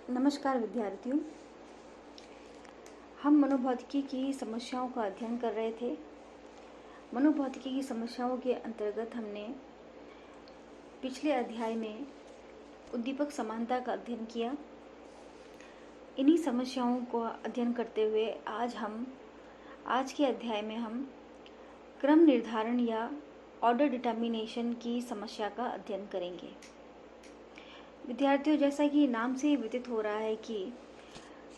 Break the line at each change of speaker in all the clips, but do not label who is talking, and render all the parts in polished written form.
नमस्कार विद्यार्थियों। हम मनोभौतिकी की समस्याओं का अध्ययन कर रहे थे। मनोभौतिकी की समस्याओं के अंतर्गत हमने पिछले अध्याय में उद्दीपक समानता का अध्ययन किया। इन्हीं समस्याओं को अध्ययन करते हुए आज के अध्याय में हम क्रम निर्धारण या ऑर्डर डिटर्मिनेशन की समस्या का अध्ययन करेंगे। विद्यार्थियों, जैसा कि नाम से ही व्यतीत हो रहा है कि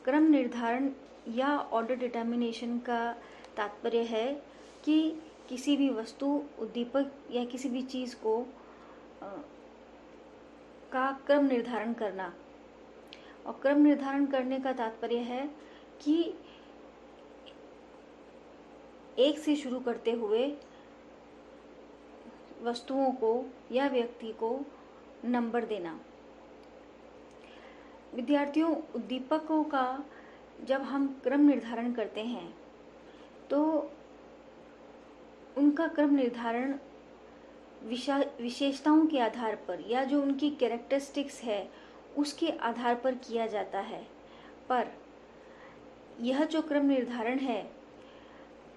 क्रम निर्धारण या ऑर्डर डिटर्मिनेशन का तात्पर्य है कि किसी भी वस्तु, उद्दीपक या किसी भी चीज़ को का क्रम निर्धारण करना। और क्रम निर्धारण करने का तात्पर्य है कि एक से शुरू करते हुए वस्तुओं को या व्यक्ति को नंबर देना। विद्यार्थियों, उद्दीपकों का जब हम क्रम निर्धारण करते हैं तो उनका क्रम निर्धारण विशेषताओं के आधार पर या जो उनकी कैरेक्टरिस्टिक्स है उसके आधार पर किया जाता है। पर यह जो क्रम निर्धारण है,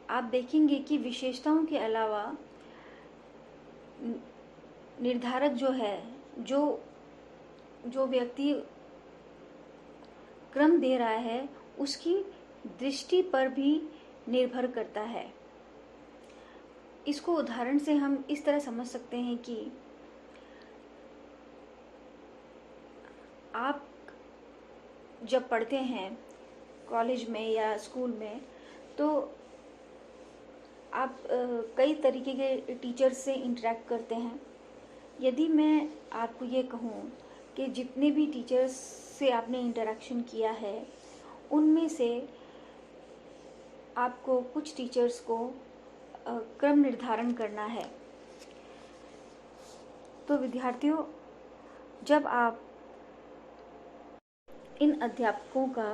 आप देखेंगे कि विशेषताओं के अलावा निर्धारक जो है, जो व्यक्ति क्रम दे रहा है उसकी दृष्टि पर भी निर्भर करता है। इसको उदाहरण से हम इस तरह समझ सकते हैं कि आप जब पढ़ते हैं कॉलेज में या स्कूल में, तो आप कई तरीके के टीचर्स से इंटरेक्ट करते हैं। यदि मैं आपको ये कहूँ कि जितने भी टीचर्स से आपने इंटरेक्शन किया है उनमें से आपको कुछ टीचर्स को क्रम निर्धारण करना है, तो विद्यार्थियों, जब आप इन अध्यापकों का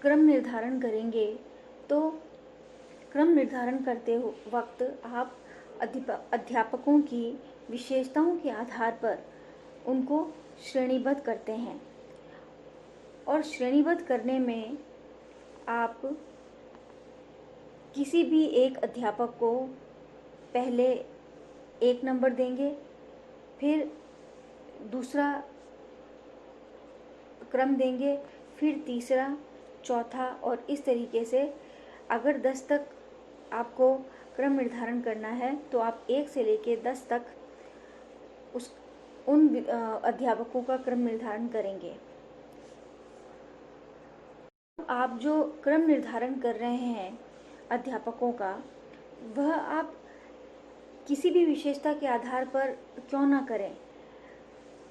क्रम निर्धारण करेंगे तो क्रम निर्धारण करते वक्त आप अध्यापकों की विशेषताओं के आधार पर उनको श्रेणीबद्ध करते हैं। और श्रेणीबद्ध करने में आप किसी भी एक अध्यापक को पहले 1 नंबर देंगे, फिर दूसरा क्रम देंगे, फिर तीसरा, चौथा, और इस तरीके से अगर 10 तक आपको क्रम निर्धारण करना है तो आप 1 से लेकर 10 तक उन अध्यापकों का क्रम निर्धारण करेंगे। आप जो क्रम निर्धारण कर रहे हैं अध्यापकों का, वह आप किसी भी विशेषता के आधार पर क्यों ना करें,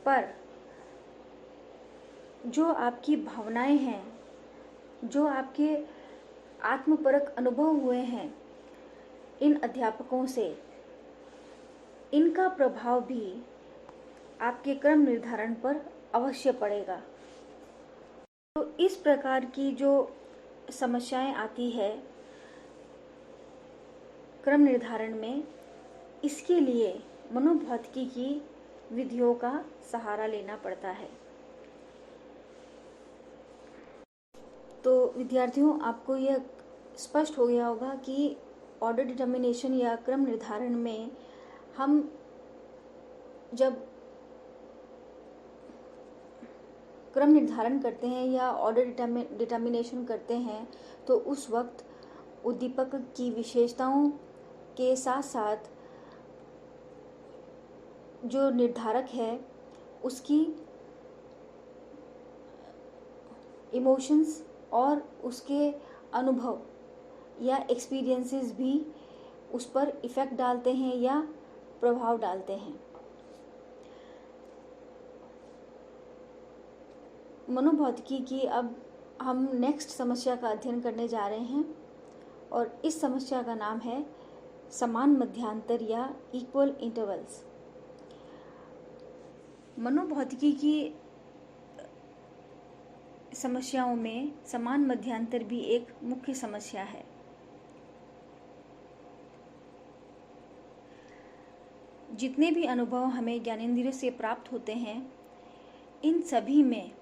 पर जो आपकी भावनाएं हैं, जो आपके आत्मपरक अनुभव हुए हैं इन अध्यापकों से, इनका प्रभाव भी आपके क्रम निर्धारण पर अवश्य पड़ेगा। तो इस प्रकार की जो समस्याएं आती है क्रम निर्धारण में, इसके लिए मनोभौतिकी की विधियों का सहारा लेना पड़ता है। तो विद्यार्थियों, आपको यह स्पष्ट हो गया होगा कि ऑर्डर डिटर्मिनेशन या क्रम निर्धारण में हम जब क्रम निर्धारण करते हैं या ऑर्डर डिटर्मिनेशन करते हैं तो उस वक्त उद्दीपक की विशेषताओं के साथ साथ जो निर्धारक है उसकी इमोशंस और उसके अनुभव या एक्सपीरियंसेस भी उस पर इफ़ेक्ट डालते हैं या प्रभाव डालते हैं। मनोभौतिकी की अब हम नेक्स्ट समस्या का अध्ययन करने जा रहे हैं और इस समस्या का नाम है समान मध्यांतर या इक्वल इंटरवल्स। मनोभौतिकी की समस्याओं में समान मध्यांतर भी एक मुख्य समस्या है। जितने भी अनुभव हमें ज्ञानेंद्रियों से प्राप्त होते हैं, इन सभी में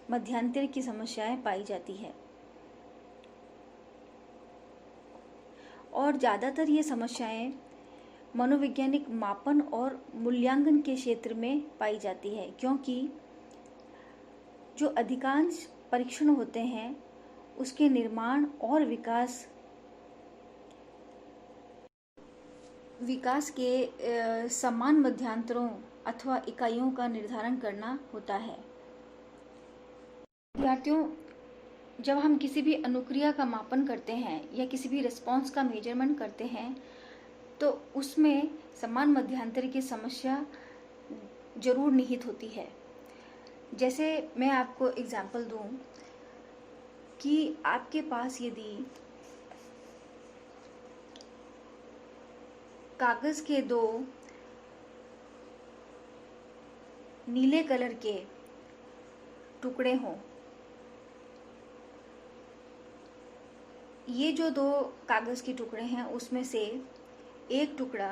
मध्यांतर की समस्याएं पाई जाती है और ज़्यादातर ये समस्याएं मनोवैज्ञानिक मापन और मूल्यांकन के क्षेत्र में पाई जाती है, क्योंकि जो अधिकांश परीक्षण होते हैं उसके निर्माण और विकास के समान मध्यांतरों अथवा इकाइयों का निर्धारण करना होता है। विद्यार्थियों, जब हम किसी भी अनुक्रिया का मापन करते हैं या किसी भी रिस्पॉन्स का मेजरमेंट करते हैं तो उसमें समान मध्यांतर की समस्या जरूर निहित होती है। जैसे मैं आपको एग्जाम्पल दूं कि आपके पास यदि कागज के 2 नीले कलर के टुकड़े हों, ये जो 2 कागज के टुकड़े हैं उसमें से एक टुकड़ा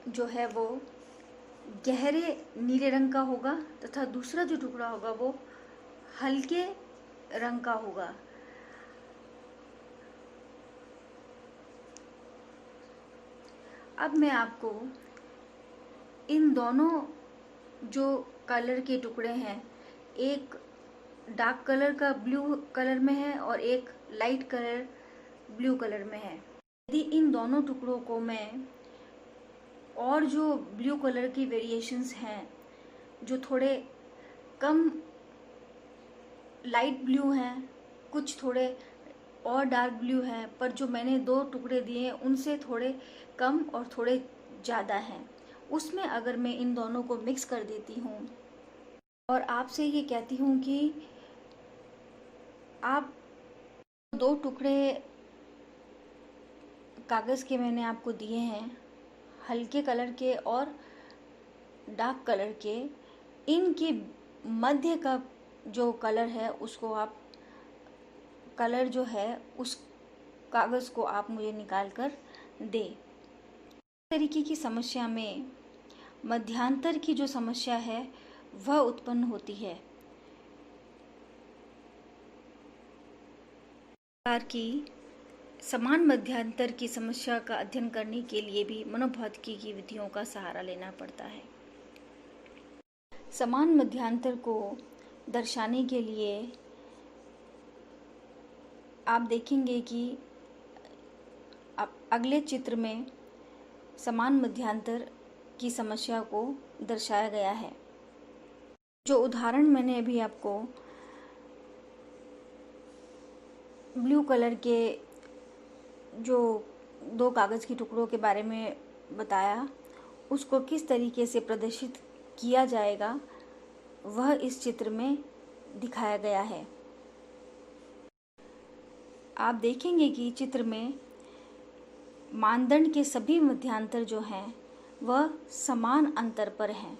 जो है वो गहरे नीले रंग का होगा तथा दूसरा जो टुकड़ा होगा वो हल्के रंग का होगा। अब मैं आपको इन दोनों जो कलर के टुकड़े हैं, एक डार्क कलर का ब्लू कलर में है और एक लाइट कलर ब्लू कलर में है, यदि इन दोनों टुकड़ों को मैं और जो ब्लू कलर की वेरिएशंस हैं जो थोड़े कम लाइट ब्लू हैं, कुछ थोड़े और डार्क ब्लू हैं, पर जो मैंने 2 टुकड़े दिए हैं उनसे थोड़े कम और थोड़े ज़्यादा हैं, उसमें अगर मैं इन दोनों को मिक्स कर देती हूँ और आपसे ये कहती हूँ कि आप 2 टुकड़े कागज़ के मैंने आपको दिए हैं, हल्के कलर के और डार्क कलर के, इनके मध्य का जो कलर है उसको आप कलर जो है उस कागज़ को आप मुझे निकाल कर दें। इस तरीके की समस्या में मध्यांतर की जो समस्या है वह उत्पन्न होती है। प्रकार की समान मध्यांतर की समस्या का अध्ययन करने के लिए भी मनोभौतिकी की विधियों का सहारा लेना पड़ता है। समान मध्यांतर को दर्शाने के लिए आप देखेंगे कि अगले चित्र में समान मध्यांतर की समस्या को दर्शाया गया है। जो उदाहरण मैंने अभी आपको ब्लू कलर के जो 2 कागज़ के टुकड़ों के बारे में बताया, उसको किस तरीके से प्रदर्शित किया जाएगा वह इस चित्र में दिखाया गया है। आप देखेंगे कि चित्र में मानदंड के सभी मध्यांतर जो हैं वह समान अंतर पर हैं।